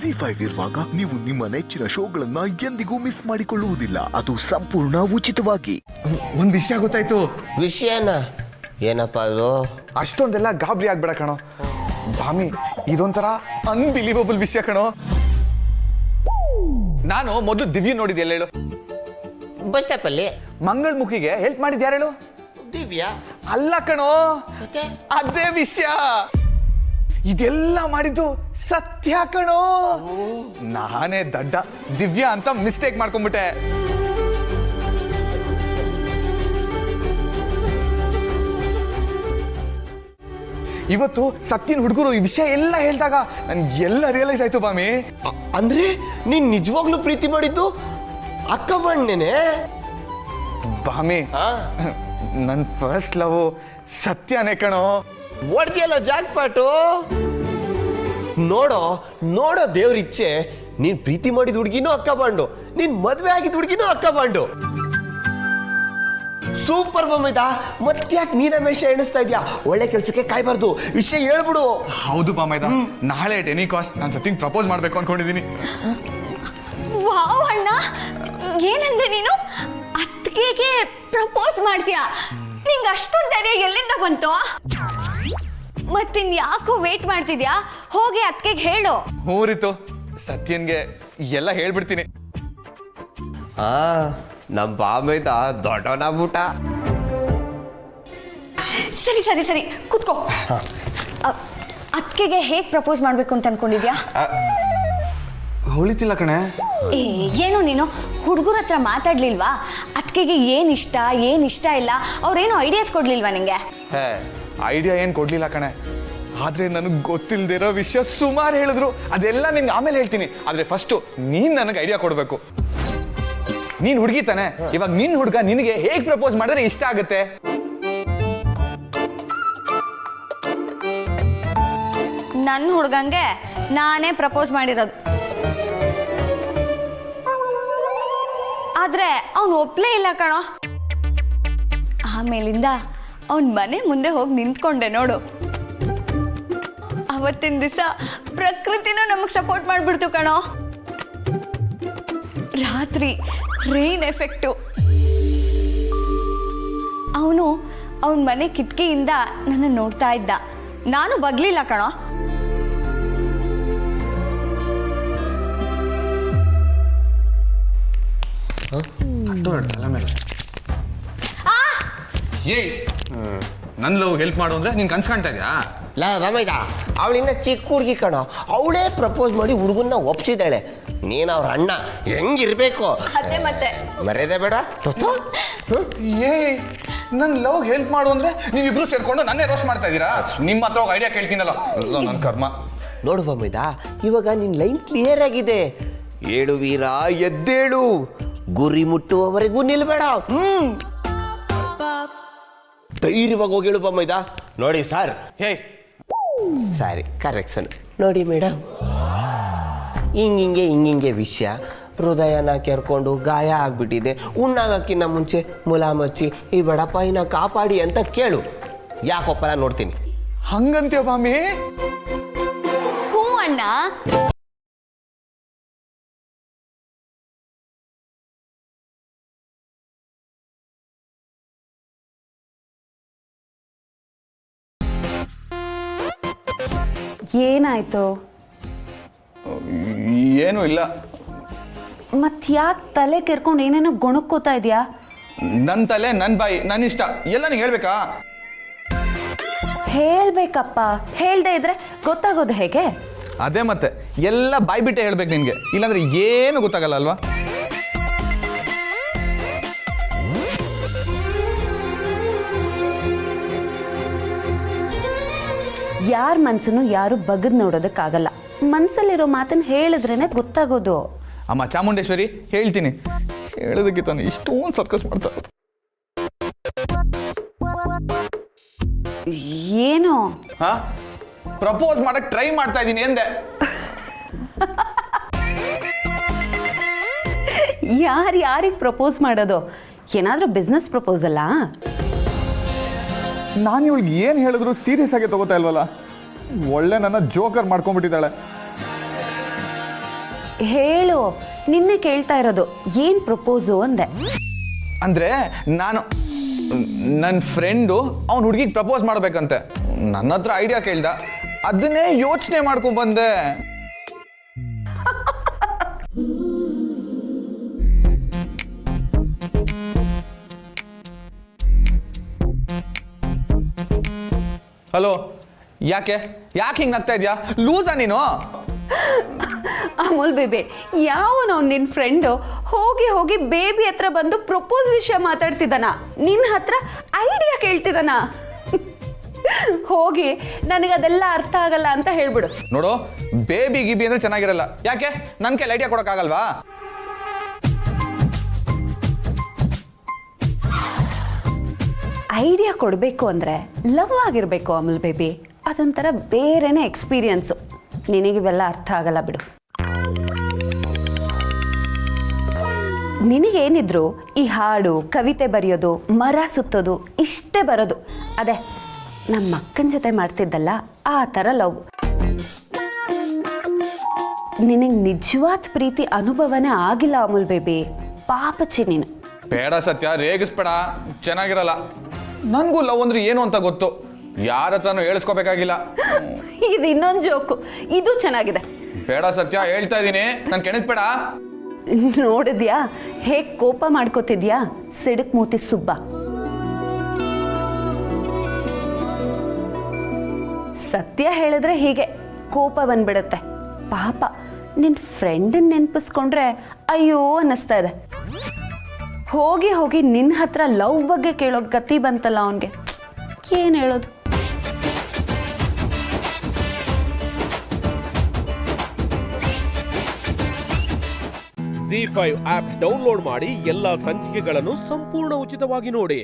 ZEE5 ಇರುವಾಗ ನೀವು ನಿಮ್ಮ ನೆಚ್ಚಿನ ಶೋಗಳನ್ನ ಎಂದಿಗೂ ಮಿಸ್ ಮಾಡಿಕೊಳ್ಳುವುದಿಲ್ಲ. ಅದು ಸಂಪೂರ್ಣ ಉಚಿತವಾಗಿ. ಒಂದ್ ವಿಷಯ ಗೊತ್ತಾಯ್ತು. ವಿಷಯನ ಏನಪ್ಪ ಅದು? ಅಷ್ಟೊಂದೆಲ್ಲ ಗಾಬರಿ ಆಗ್ಬೇಡ ಕಣೋ ಭಾಮಿ, ಇದೊಂಥರ ಅನ್ಬಿಲೀವಬಲ್ ವಿಷಯ ಕಣೋ. ನಾನು ಮೊದಲು ದಿವ್ಯ ನೋಡಿದ್ದೆ ಎಲ್ಲ ಹೇಳು. ಬಸ್ ಸ್ಟಾಪ್ ಅಲ್ಲಿ ಮಂಗಳಮುಖಿಗೆ ಹೆಲ್ಪ್ ಮಾಡಿದ್ದೆ ಯಾರು ಹೇಳು? ದಿವ್ಯಾ ಅಲ್ಲ ಕಣೋ, ಮತ್ತೆ ಅದೇ ವಿಷಯ. ಇದೆಲ್ಲ ಮಾಡಿದ್ದು ಸತ್ಯ ಕಣೋ. ನಾನೇ ದಡ್ಡ ದಿವ್ಯಾ ಅಂತ ಮಿಸ್ಟೇಕ್ ಮಾಡ್ಕೊಂಡ್ಬಿಟ್ಟೆ. ಇವತ್ತು ಸತ್ಯನ ಹುಡುಗರು ಈ ವಿಷಯ ಎಲ್ಲ ಹೇಳಿದಾಗ ನನ್ಗೆ ಎಲ್ಲ ರಿಯಲೈಸ್ ಆಯ್ತು ಬಾಮಿ. ಅಂದ್ರೆ ನೀನ್ ನಿಜವಾಗ್ಲೂ ಪ್ರೀತಿ ಮಾಡಿದ್ದು ಅಕ್ಕ ಬಣ್ಣನೆ? ಬಾಮಿ, ನನ್ ಫಸ್ಟ್ ಲವ್ ಸತ್ಯನೇ ಕಣೋ. ಹೊಡ್ದಿಯಲ್ಲ ಜಾಕ್ ಪಾಟು. ನೋಡೋ ನೋಡೋ ದೇವ್ರಿಚ್ಛೆ, ನೀನ್ ಪ್ರೀತಿ ಮಾಡಿದ ಹುಡುಗಿನೂ ಅಕ್ಕ ಬಾಂಡು, ನೀನ್ ಮದ್ವೆ ಆಗಿದ ಹುಡುಗಿನೂ ಅಕ್ಕ ಬಾಂಡು. ಸೂಪರ್ ಬೊಮ್ಮಿದ. ಮತ್ತ್ಯಾಕೆ ನೀನಮೇಶ ಎಣಿಸ್ತಾ ಇದ್ಯಾ? ಒಳ್ಳೆ ಕೆಲ್ಸಕ್ಕೆ ಕಾಯ್ಬಾರ್ದು, ವಿಷಯ ಹೇಳ್ಬಿಡು. ಹೌದು ಬಾಮೈದ, ನಾಳೆ ಎಟ್ ಎನಿ ಕಾಸ್ಟ್ ನಾನು ಸತ್ಯಂಗ್ ಪ್ರಪೋಸ್ ಮಾಡ್ಬೇಕು ಅನ್ಕೊಂಡಿದ್ದೀನಿ. ವಾವ್ ಅಣ್ಣ, ಏನಂದೆ ನೀನು? ಅತ್ತಿಗೆಗೆ ಪ್ರಪೋಸ್ ಮಾಡ್ತೀಯಾ? ನಿಂಗೆ ಅಷ್ಟೊಂದು ಧೈರ್ಯ ಎಲ್ಲಿಂದ ಬಂತು? ಮತ್ತಿನ್ ಯಾಕೋ ವೇಟ್ ಮಾಡ್ತಿದ್ಯಾ? ಹೋಗಿ ಅತ್ತಿಗೆಗೆ ಹೇಳು. ಹೂರಿತು, ಸತ್ಯನ್ಗೆ ಎಲ್ಲ ಹೇಳ್ಬಿಡ್ತೀನಿ. ನಮ್ಮ ಬಾಮೈದ ದೊಡ್ಡವನಾಗ್ಬಿಟ್ಟ. ಸರಿ ಸರಿ ಸರಿ ಕೂತ್ಕೋ. ಅತ್ತಿಗೆಗೆ ಹೇಗೆ ಪ್ರಪೋಸ್ ಮಾಡ್ಬೇಕು ಅಂತ ಅನ್ಕೊಂಡಿದ್ಯಾ? ಹೊಳಿತಿಲ್ಲ ಕಣೆ. ಏನು ನೀನು ಹುಡುಗರ ಹತ್ರ ಮಾತಾಡ್ಲಿಲ್ವಾ? ಅತ್ತಿಗೆಗೆ ಏನ್ ಇಷ್ಟ ಇಲ್ಲ ಅವ್ರೇನು ಐಡಿಯಾಸ್ ಕೊಡ್ಲಿಲ್ವಾ ನಿಂಗೆ? ಐಡಿಯಾ ಏನ್ ಕೊಡ್ಲಿಲ್ಲ ಕಣೆ, ಆದ್ರೆ ನನಗೆ ಗೊತ್ತಿಲ್ದಿರೋ ವಿಷಯ ಸುಮಾರು ಹೇಳಿದ್ರು. ಅದೆಲ್ಲ ನಿನ್ಗೆ ಆಮೇಲೆ ಹೇಳ್ತೀನಿ. ಆದ್ರೆ ಫಸ್ಟ್ ನೀನ್ ನನಗೆ ಐಡಿಯಾ ಕೊಡ್ಬೇಕು. ನೀನ್ ಹುಡುಗಿ ತಾನೆ, ಇವಾಗ ನಿನ್ ಹುಡುಗ ನಿನಗೆ ಹೇಗ್ ಪ್ರಪೋಸ್ ಮಾಡಿದ್ರೆ ಇಷ್ಟ ಆಗುತ್ತೆ? ನನ್ನ ಹುಡುಗಂಗೆ ನಾನೇ ಪ್ರಪೋಸ್ ಮಾಡಿರೋದು. ಆದ್ರೆ ಅವನು ಒಪ್ಲೇ ಇಲ್ಲ ಕಣೋ. ಆಮೇಲಿಂದ ಅವನ ಮನೆ ಮುಂದೆ ಹೋಗಿ ನಿಂತ್ಕೊಂಡೆ ನೋಡು. ಅವತ್ತಿನ ದಿವಸ ಪ್ರಕೃತಿನೂ ನಮಗೆ ಸಪೋರ್ಟ್ ಮಾಡಿಬಿಡ್ತು ಕಣೋ. ರಾತ್ರಿ ರೈನ್ ಎಫೆಕ್ಟು. ಅವನು ಅವನ ಮನೆ ಕಿಟಕಿಯಿಂದ ನನ್ನ ನೋಡ್ತಾ ಇದ್ದ. ನಾನು ಬಗ್ಲಿಲ್ಲ ಕಣೋ. ನನ್ ಲವ್ ಹೆಲ್ಪ್ ಮಾಡು ಅಂದ್ರೆ ನೀನ್ ಕನ್ಸ್ ಕಾಣ್ತಾ ಇದ್ಯಾ? ಲಾ ಬಾಮೈದ, ಅವಳಿಂದ ಚಿಕ್ಕ ಹುಡುಗಿ ಕಣೋ. ಅವಳೇ ಪ್ರಪೋಸ್ ಮಾಡಿ ಹುಡುಗನ್ನ ಒಪ್ಸಿದಾಳೆ. ನೀನ್ ಅವ್ರ ಅಣ್ಣ ಹೆಂಗಿರ್ಬೇಕು ಅದೇ ಮತ್ತೆ ಮರ್ಯಾದೆ ಬೇಡ. ನನ್ ಲವ್ ಹೆಲ್ಪ್ ಮಾಡು ಅಂದ್ರೆ ನೀವಿಬ್ರು ಸೇರ್ಕೊಂಡು ನನ್ನೇ ರೋಸ್ಟ್ ಮಾಡ್ತಾ ಇದ್ದೀರಾ? ನಿಮ್ಮ ಹತ್ರ ಹೋಗಿ ಐಡಿಯಾ ಕೇಳ್ತೀನಲ್ಲ, ನನ್ ಕರ್ಮ. ನೋಡು ಬಾಮೈದ, ಇವಾಗ ನಿನ್ ಲೈನ್ ಕ್ಲಿಯರ್ ಆಗಿದೆ. ಏಳು ವೀರ ಎದ್ದೇಳು, ಗುರಿ ಮುಟ್ಟುವವರೆಗೂ ನಿಲ್ಬೇಡ. ಧೈರ್ಯವಾಗಿ ಹೋಗಿ ಹೇಳು ಬಾಮೈದ. ನೋಡಿ ಸರ್, ಸಾರಿ ಕರೆಕ್ಷನ್. ನೋಡಿ ಮೇಡಮ್, ಹಿಂಗಿಂಗೆ ವಿಷಯ ಹೃದಯನ ಕೆರ್ಕೊಂಡು ಗಾಯ ಆಗ್ಬಿಟ್ಟಿದೆ. ಉಣ್ಣಾಗಕ್ಕಿಂತ ಮುಂಚೆ ಮುಲಾಮಚ್ಚಿ ಈ ಬಡಪಾಯಿನ ಕಾಪಾಡಿ ಅಂತ ಕೇಳು. ಯಾಕೊಪ್ಪರ ನೋಡ್ತೀನಿ. ಹಂಗಂತೀಯ ಬಾಮಿ? ಹ್ಞೂ ಅಣ್ಣ. ಏನಾಯ್ತು? ಏನೂ ಇಲ್ಲ. ಮತ್ ಯಾಕೆ ತಲೆ ಕೆರ್ಕೊಂಡು ಏನೇನೋ ಗೊಣಕ್ಕೋತಾ ಇದೆಯಾ? ನನ್ ತಲೆ ನನ್ ಬಾಯಿ ನನ್ನ ಇಷ್ಟ, ಎಲ್ಲ ನೀನು ಹೇಳ್ಬೇಕಾ? ಹೇಳ್ಬೇಕಪ್ಪ, ಹೇಳ್ದೆ ಇದ್ರೆ ಗೊತ್ತಾಗೋದು ಹೇಗೆ? ಅದೇ ಮತ್ತೆ, ಎಲ್ಲ ಬಾಯಿ ಬಿಟ್ಟೆ ಹೇಳ್ಬೇಕು ನಿನ್ಗೆ, ಇಲ್ಲಾಂದ್ರೆ ಏನು ಗೊತ್ತಾಗಲ್ಲ ಅಲ್ವಾ? ಯಾರ ಮನ್ಸನ್ನು ಯಾರು ಬಗ್ಗದ್ ನೋಡೋದಕ್ಕಾಗಲ್ಲ. ಮನ್ಸಲ್ಲಿರೋ ಮಾತನ್ನ ಹೇಳಿದ್ರೇನೆ ಗೊತ್ತಾಗೋದು. ಅಮ್ಮ ಚಾಮುಂಡೇಶ್ವರಿ, ಹೇಳ್ತೀನಿ, ಹೇಳೋದಕ್ಕೆ ತಾನು ಇಷ್ಟೊಂದು ಸರ್ಕಸ್ ಮಾಡ್ತಾ ಇರೋದು. ಏನು? ಪ್ರಪೋಸ್ ಮಾಡಕ್ ಟ್ರೈ ಮಾಡ್ತಾ ಇದ್ದೀನಿ ಎಂದೆ. ಯಾರಿಗೆ ಪ್ರಪೋಸ್ ಮಾಡೋದು? ಏನಾದರೂ ಬಿಸ್ನೆಸ್ ಪ್ರಪೋಸಲ್ಲಾ? ನಾನು ಇವಳಿಗೆ ಏನು ಹೇಳಿದ್ರು ಸೀರಿಯಸ್ ಆಗಿ ತಗೋತಾ ಇಲ್ವಲ್ಲ. ಒಳ್ಳೆ ನನ್ನ ಜೋಕರ್ ಮಾಡ್ಕೊಂಡ್ಬಿಟ್ಟಿದ್ದಾಳೆ. ಹೇಳು, ನಿನ್ನೆ ಕೇಳ್ತಾ ಇರೋದು ಏನು ಪ್ರಪೋಸು ಅಂದೆ. ಅಂದರೆ ನನ್ನ ಫ್ರೆಂಡು ಅವ್ನ ಹುಡುಗಿಗೆ ಪ್ರಪೋಸ್ ಮಾಡ್ಬೇಕಂತೆ. ನನ್ನ ಹತ್ರ ಐಡಿಯಾ ಕೇಳ್ದ, ಅದನ್ನೇ ಯೋಚನೆ ಮಾಡ್ಕೊಂಡ್ ಬಂದೆ. ಹಲೋ, ಯಾಕೆ ಹಿಂಗೆ ನಗ್ತಾ ಇದೆಯಾ? ಲೂಸಾ ನೀನು? ಅಮೂಲ್ ಬೇಬಿ, ಯಾವನೋ ನಿನ್ನ ಫ್ರೆಂಡು ಹೋಗಿ ಹೋಗಿ ಬೇಬಿ ಹತ್ರ ಬಂದು ಪ್ರಪೋಸ್ ವಿಷಯ ಮಾತಾಡ್ತಿದ್ದಾನ, ನಿನ್ನ ಹತ್ರ ಐಡಿಯಾ ಕೇಳ್ತಿದ್ದಾನ. ಹೋಗಿ ನನಗದೆಲ್ಲ ಅರ್ಥ ಆಗಲ್ಲ ಅಂತ ಹೇಳ್ಬಿಡು. ನೋಡು, ಬೇಬಿ ಗಿಬಿ ಅಂದ್ರೆ ಚೆನ್ನಾಗಿರಲ್ಲ. ಯಾಕೆ ನನ್ನ ಕೈಲಿ ಐಡಿಯಾ ಕೊಡೋಕ್ಕಾಗಲ್ವಾ? ಐಡಿಯಾ ಕೊಡಬೇಕು ಅಂದರೆ ಲವ್ ಆಗಿರಬೇಕು ಅಮೂಲ್ ಬೇಬಿ. ಅದೊಂಥರ ಬೇರೆನೇ ಎಕ್ಸ್ಪೀರಿಯನ್ಸು. ನಿನಗಿವೆಲ್ಲ ಅರ್ಥ ಆಗಲ್ಲ ಬಿಡು. ನಿನಗೇನಿದ್ರು ಈ ಹಾಡು, ಕವಿತೆ ಬರೆಯೋದು, ಮರ ಸುತ್ತೋದು ಇಷ್ಟೇ ಬರೋದು. ಅದೇ ನಮ್ಮ ಅಕ್ಕನ ಜೊತೆ ಮಾಡ್ತಿದ್ದಲ್ಲ ಆ ಥರ ಲವ್. ನಿನಗೆ ನಿಜವಾದ ಪ್ರೀತಿ ಅನುಭವನೇ ಆಗಿಲ್ಲ ಅಮೂಲ್ ಬೇಬಿ. ಪಾಪಚ್ಚಿ ನೀನು. ಬೇಡ ಸತ್ಯ, ರೇಗಿಸ್ಬೇಡ, ಚೆನ್ನಾಗಿರಲ್ಲ. ನನಗೂ ಲವ್ ಅಂದ್ರೆ ಏನು ಅಂತ ಗೊತ್ತು, ಯಾರ ಹತ್ರನೂ ಹೇಳಿಸ್ಕೋಬೇಕಾಗಿಲ್ಲ. ಇದು ಇನ್ನೊಂದು ಜೋಕು, ಇದು ಚೆನ್ನಾಗಿದೆ. ಬೇಡ ಸತ್ಯ, ಹೇಳ್ತಾ ಇದ್ದೀನಿ, ನಾನು ಕೆಣಕ್ಬೇಡ. ನೋಡಿದ್ಯಾ ಹೇಗೆ ಕೋಪ ಮಾಡ್ಕೋತಿದ್ಯಾ ಸಿಡಕ್ ಮೂತಿ ಸುಬ್ಬ. ಸತ್ಯ ಹೇಳಿದ್ರೆ ಹೀಗೆ ಕೋಪ ಬಂದ್ಬಿಡುತ್ತೆ. ಪಾಪ ನಿನ್ನ ಫ್ರೆಂಡನ್ನ ನೆನಪಿಸ್ಕೊಂಡ್ರೆ ಅಯ್ಯೋ ಅನ್ನಿಸ್ತಾ ಇದೆ. ಹೋಗಿ ಹೋಗಿ ನಿನ್ನ ಹತ್ರ ಲವ್ ಬಗ್ಗೆ ಕೇಳೋ ಗತಿ ಬಂತಲ್ಲ ಅವನಿಗೆ. ಏನು ಹೇಳೋದು? ZEE5 ಆಪ್ ಡೌನ್ಲೋಡ್ ಮಾಡಿ ಎಲ್ಲಾ ಸಂಚಿಕೆಗಳನ್ನು ಸಂಪೂರ್ಣ ಉಚಿತವಾಗಿ ನೋಡಿ.